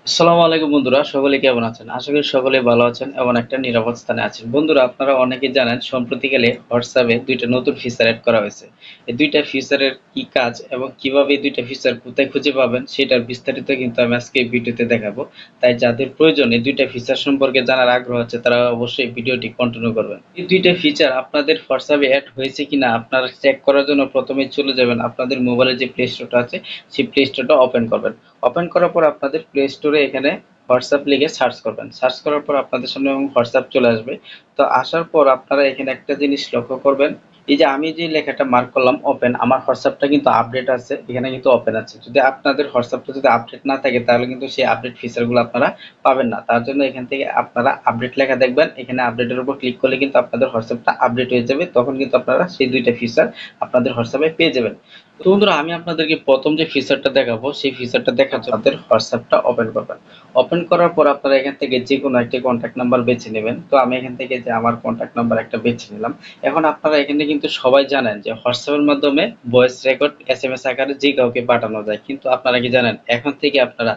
আসসালামু আলাইকুম বন্ধুরা, সকলে কেমন আছেন? আশা করি সকলে ভালো আছেন এবং একটা নিরাপদ স্থানে আছেন। বন্ধুরা, আপনারা অনেকেই জানেন সম্প্রতিকালে WhatsApp এ ২ টা নতুন ফিচার এড করা হয়েছে। এই ২ টা ফিচারের কি কাজ এবং কিভাবে এই ২ টা ফিচার কোথায় খুঁজে পাবেন সেটার বিস্তারিত কিন্তু আমি আজকে এই ভিডিওতে দেখাবো। তাই যাদের প্রয়োজন এই ২ টা ফিচার সম্পর্কে জানার আগ্রহ আছে তারা অবশ্যই ভিডিওটি কন্টিনিউ করবেন। এই ২ টা ফিচার আপনাদের WhatsApp এ এড হয়েছে কিনা আপনারা চেক করার জন্য প্রথমেই চলে যাবেন আপনাদের মোবাইলে যে প্লে স্টোরটা আছে সেই প্লে স্টোরটা ওপেন করবেন। ওপেন করার পর আপনাদের প্লে স্টোরে এখানে হোয়াটসঅ্যাপ লিখে সার্চ করবেন। সার্চ করার পর আপনাদের সামনে এবং হোয়াটসঅ্যাপ চলে আসবে। তো আসার পর আপনারা এখানে একটা জিনিস লক্ষ্য করবেন, এই যে আমি যে লেখাটা মার্ক করলাম ওপেন, আমার হোয়াটসঅ্যাপটা কিন্তু আপডেট আছে, এখানে কিন্তু ওপেন আছে। যদি আপনাদের হোয়াটসঅ্যাপটা যদি আপডেট না থাকে তাহলে কিন্তু সেই আপডেট ফিচারগুলো আপনারা পাবেন না। তার জন্য এখান থেকে আপনারা আপডেট লেখা দেখবেন, এখানে আপডেটের উপর ক্লিক করলে কিন্তু আপনাদের হোয়াটসঅ্যাপটা আপডেট হয়ে যাবে। তখন কিন্তু আপনারা সেই ২ টা ফিচার আপনাদের হোয়াটসঅ্যাপে পেয়ে যাবেন। তো বন্ধুরা, আমি আপনাদেরকে প্রথম যে ফিচারটা দেখাবো সেই ফিচারটা দেখার জন্য আপনাদের হোয়াটসঅ্যাপটা ওপেন করবেন। ওপেন করার পর আপনারা এখান থেকে যে কোনো একটি কন্ট্যাক্ট নাম্বার বেছে নেবেন। তো আমি এখান থেকে যে আমার কন্ট্যাক্ট নাম্বার একটা বেছে নিলাম। এখন আপনারা এখানে কিন্তু সবাই জানেন যে হোয়াটসঅ্যাপের মাধ্যমে ভয়েস রেকর্ড এসএমএস আকারে যে কাউকে পাঠানো যায়, কিন্তু আপনারা কি জানেন এখন থেকে আপনারা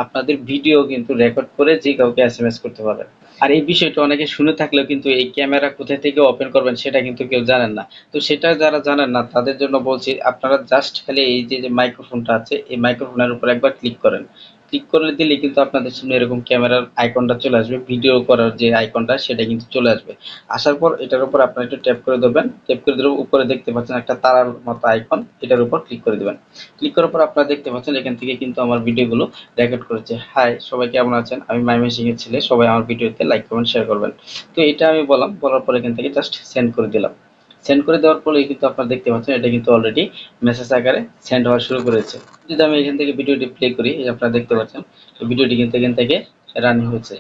আপনাদের ভিডিও কিন্তু রেকর্ড করে যে কাউকে এসএমএস করতে পারবেন। আর এই বিষয়টা অনেকে শুনে থাকলেও কিন্তু এই ক্যামেরা কোথা থেকে ওপেন করবেন সেটা কিন্তু কেউ জানেন না। তো সেটা যারা জানেন না তাদের জন্য বলছি, আপনারা জাস্ট খালি এই যে মাইক্রোফোনটা আছে এই মাইক্রোফোনের উপর একবার ক্লিক করেন। ক্লিক করে দিলে কিন্তু আপনাদের সামনে এরকম ক্যামেরার আইকনটা চলে আসবে, ভিডিও করার যে আইকনটা সেটা কিন্তু চলে আসবে। আসার পর এটার উপর আপনারা একটু ট্যাপ করে দেবেন। ট্যাপ করে দিলে উপরে দেখতে পাচ্ছেন একটা তারার মতো আইকন, এটার উপর ক্লিক করে দিবেন। ক্লিক করার পর আপনারা দেখতে পাচ্ছেন এখান থেকে কিন্তু আমার ভিডিওগুলো রেকর্ড করেছে। হাই, সবাই কেমন আছেন? আমি ময়মনসিংহ এর ছেলে, সবাই আমার ভিডিওতে লাইক কমেন্ট শেয়ার করবেন। তো এটা আমি বললাম, বলার পর এখান থেকে জাস্ট সেন্ড করে দিলাম। সেন্ড করে দেওয়ার পরে কিন্তু আপনারা দেখতে পাচ্ছেন এটা কিন্তু অলরেডি মেসেজ আকারে সেন্ড হওয়া শুরু করেছে। যদি আমি এখান থেকে ভিডিওটি প্লে করি, এই যে আপনারা দেখতে পাচ্ছেন ভিডিওটি কিন্তু এখান থেকে রানিং হচ্ছে।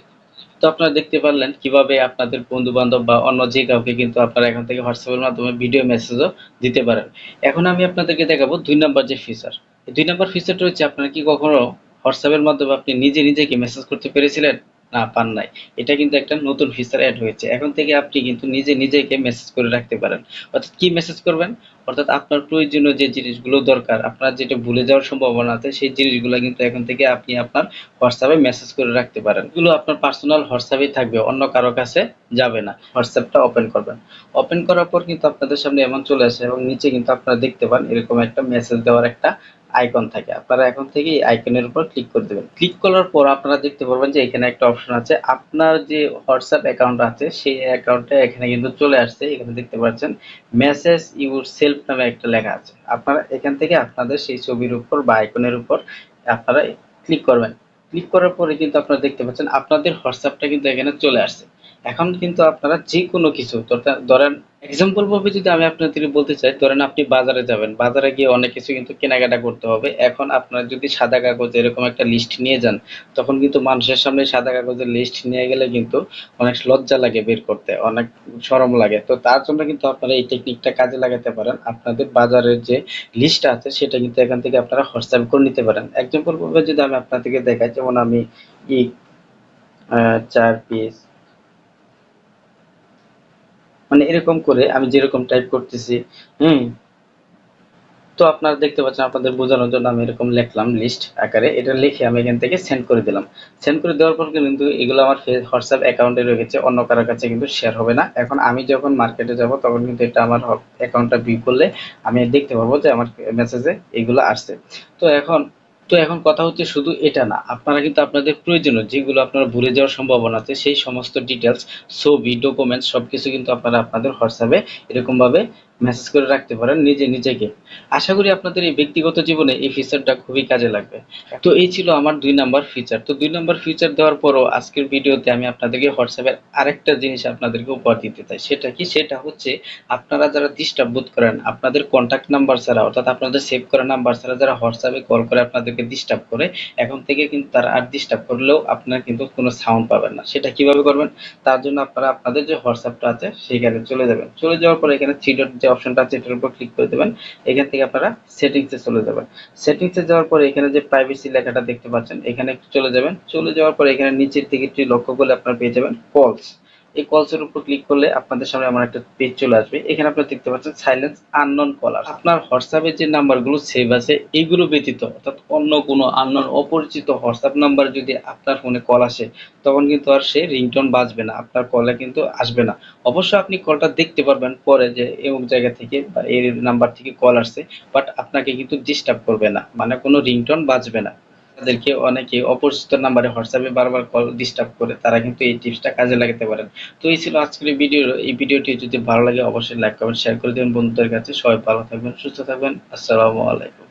তো আপনারা দেখতে পারলেন কিভাবে আপনাদের বন্ধু বান্ধব বা অন্য যে কাউকে কিন্তু আপনারা এখান থেকে হোয়াটসঅ্যাপের মাধ্যমে ভিডিও মেসেজও দিতে পারেন। এখন আমি আপনাদেরকে দেখাবো ২ নাম্বার যে ফিচার। এই ২ নাম্বার ফিচারটা হচ্ছে, আপনারা কি কখনো হোয়াটসঅ্যাপের মাধ্যমে আপনি নিজে নিজেকে মেসেজ করতে পেরেছিলেন? না, পান নাই। এটা কিন্তু একটা নতুন ফিচার এড হয়েছে। এখন থেকে আপনি কিন্তু নিজে নিজেকে মেসেজ করে রাখতে পারেন। অর্থাৎ কি মেসেজ করবেন? অর্থাৎ আপনার প্রয়োজনীয় যে জিনিসগুলো দরকার, আপনার যেটা ভুলে যাওয়ার সম্ভাবনা আছে সেই জিনিসগুলো কিন্তু এখন থেকে আপনি আপনার হোয়াটসঅ্যাপে মেসেজ করে রাখতে পারেন। এগুলো আপনার পার্সোনাল হোয়াটসঅ্যাপেই থাকবে, অন্য কারো কাছে যাবে না। হোয়াটসঅ্যাপটা ওপেন করবেন। ওপেন করার পর কিন্তু আপনাদের সামনে এমন চলে আসে এবং নিচে কিন্তু আপনারা দেখতে পান এরকম একটা মেসেজ দেওয়ার একটা আইকন থাকে। আপনারা এখন থেকে এই আইকনের উপর ক্লিক করে দেবেন। ক্লিক করার পর আপনারা দেখতে পারবেন যে এখানে একটা অপশন আছে, আপনার যে হোয়াটসঅ্যাপ অ্যাকাউন্ট আছে সেই অ্যাকাউন্টে এখানে কিন্তু চলে আসছে। এখানে দেখতে পাচ্ছেন মেসেজ ইউর সেলফ নামে একটা লেখা আছে। আপনারা এখান থেকে আপনাদের সেই ছবির উপর বা আইকনের উপর আপনারা ক্লিক করবেন। ক্লিক করার পরে কিন্তু আপনারা দেখতে পাচ্ছেন আপনাদের হোয়াটসঅ্যাপটা কিন্তু এখানে চলে আসছে। এখন কিন্তু আপনারা যে কোনো কিছু ধরেন এক্সাম্পল ভাবে যদি আমি আপনাদেরকে বলতে চাই, ধরেন আপনি বাজারে যাবেন, বাজারে গিয়ে অনেক কিছু কিন্তু কেনাকাটা করতে হবে। এখন আপনারা যদি সাদা কাগজে এরকম একটা লিস্ট নিয়ে যান, তখন কিন্তু মানুষের সামনে সাদা কাগজের লিস্ট নিয়ে গেলে কিন্তু অনেক লজ্জা লাগে বের করতে, অনেক শরম লাগে। তো তার জন্য কিন্তু আপনারা এই টেকনিকটা কাজে লাগাতে পারেন। আপনাদের বাজারের যে লিস্ট আছে সেটা কিন্তু এখান থেকে আপনারা হোয়াটসঅ্যাপ করে নিতে পারেন। এক্সাম্পল ভাবে যদি আমি আপনাদেরকে দেখাই, যেমন আমি ই ৪ পিস, মানে এরকম করে আমি যেরকম টাইপ করতেছি, হুম, তো আপনারা দেখতে পাচ্ছেন আপনাদের বোঝানোর জন্য আমি এরকম লিখলাম লিস্ট আকারে। এটা লিখে আমি এখান থেকে সেন্ড করে দিলাম। সেন্ড করে দেওয়ার পর কিন্তু এগুলো আমার হোয়াটসঅ্যাপ অ্যাকাউন্টে রয়েছে, অন্য কারোর কাছে কিন্তু শেয়ার হবে না। এখন আমি যখন মার্কেটে যাব তখন কিন্তু এটা আমার অ্যাকাউন্টটা ভিউ করলে আমি দেখতে পারবো যে আমার মেসেজে এগুলো আসছে। তো এখন কথা হচ্ছে শুধু এটা না, আপনারা কিন্তু আপনাদের প্রয়োজনীয় যেগুলো আপনারা ভুলে যাওয়ার সম্ভাবনা আছে সেই সমস্ত ডিটেলস, ছবি, ডকুমেন্টস সবকিছু কিন্তু আপনারা আপনাদের হোয়াটসঅ্যাপে এরকমভাবে মেসেজ করে রাখতে পারেন নিজে নিজেকে। আশা করি আপনাদের এই ব্যক্তিগত জীবনে এই ফিচারটা খুবই কাজে লাগবে। তো এই ছিল আমার ২ নাম্বার ফিচার। তো ২ নাম্বার ফিচার দেওয়ার পরও আজকের ভিডিওতে আমি আপনাদেরকে হোয়াটসঅ্যাপের আরেকটা জিনিস আপনাদেরকে উপহার দিতে চাই। সেটা কি? সেটা হচ্ছে, আপনারা যারা ডিস্টার্ব বোধ করেন আপনাদের কন্ট্যাক্ট নাম্বার ছাড়া, অর্থাৎ আপনাদের সেভ করা নাম্বার ছাড়া যারা হোয়াটসঅ্যাপে কল করে আপনাদেরকে ডিস্টার্ব করে, এখন থেকে কিন্তু তারা আর ডিস্টার্ব করলেও আপনারা কিন্তু কোনো সাউন্ড পাবেন না। সেটা কিভাবে করবেন? তার জন্য আপনারা আপনাদের যে হোয়াটসঅ্যাপটা আছে সেখানে চলে যাবেন। চলে যাওয়ার পরে এখানে 3 ডট যে অপশনটা আছে এটার উপর ক্লিক করে দেবেন। এখান থেকে আপনারা সেটিংসে চলে যাবেন। সেটিংসে যাওয়ার পরে এখানে যে প্রাইভেসি লেখাটা দেখতে পাচ্ছেন এখানে একটু চলে যাবেন। চলে যাওয়ার পরে এখানে নিচের দিকে একটু লক্ষ্য করলে আপনারা পেয়ে যাবেন কলস। এই কলসের উপর ক্লিক করলে আপনাদের সামনে আমার একটা পেজ চলে আসবে। এখানে আপনারা দেখতে পাচ্ছেন সাইলেন্স আননোন কলার। আপনার হোয়াটসঅ্যাপে যে নাম্বারগুলো সেভ আছে এইগুলো ব্যতীত অর্থাৎ অন্য কোনো আননোন অপরিচিত হোয়াটসঅ্যাপ নাম্বার যদি আপনার ফোনে কল আসে তখন কিন্তু আর সে রিংটোন বাজবে না, আপনার কলে কিন্তু আসবে না। অবশ্য আপনি কলটা দেখতে পারবেন পরে যে এমন জায়গা থেকে বা এই নাম্বার থেকে কল আসছে, বাট আপনাকে কিন্তু ডিস্টার্ব করবে না, মানে কোনো রিংটোন বাজবে না। তাদেরকে অনেকে অপরিচিত নাম্বারে হোয়াটসঅ্যাপে বারবার কল ডিস্টার্ব করে, তারা কিন্তু এই টিপসটা কাজে লাগাতে পারেন। তো এই ছিল আজকের ভিডিও। এই ভিডিওটি যদি ভালো লাগে অবশ্যই লাইক কমেন্ট শেয়ার করে দেবেন বন্ধুদের কাছে। সবাই ভালো থাকবেন, সুস্থ থাকবেন। আসসালামু আলাইকুম।